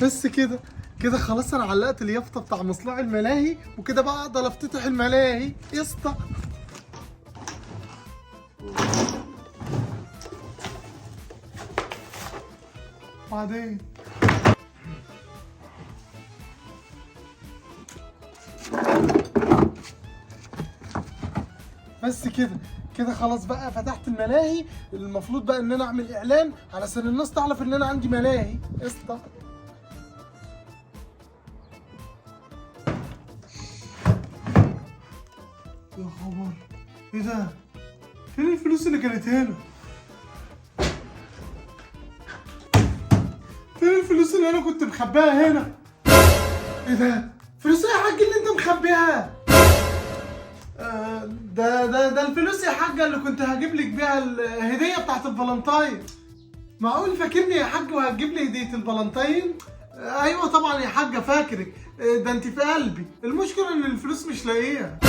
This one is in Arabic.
بس كده كده خلاص، انا علقت اليافطه بتاع مصنع الملاهي، وكده بقى اقدر افتتح الملاهي يا اسطى. بعدين بس كده كده خلاص بقى فتحت الملاهي. المفروض بقى ان انا اعمل اعلان علشان الناس تعرف ان انا عندي ملاهي قشطه. يا خبر، ايه ده؟ فين الفلوس اللي كانت هنا؟ فين الفلوس اللي انا كنت مخبيها هنا؟ ايه ده؟ فلوس ايه يا حاج اللي انت مخبيها؟ ده الفلوس يا حاجة اللي كنت هجيب لك بيها الهدية بتاعت الفالنتاين. معقول فاكرني يا حاج وهتجيب لي هدية الفالنتاين؟ ايوه طبعا يا حاجة فاكرك. ده انت في قلبي. المشكلة ان الفلوس مش لاقيها.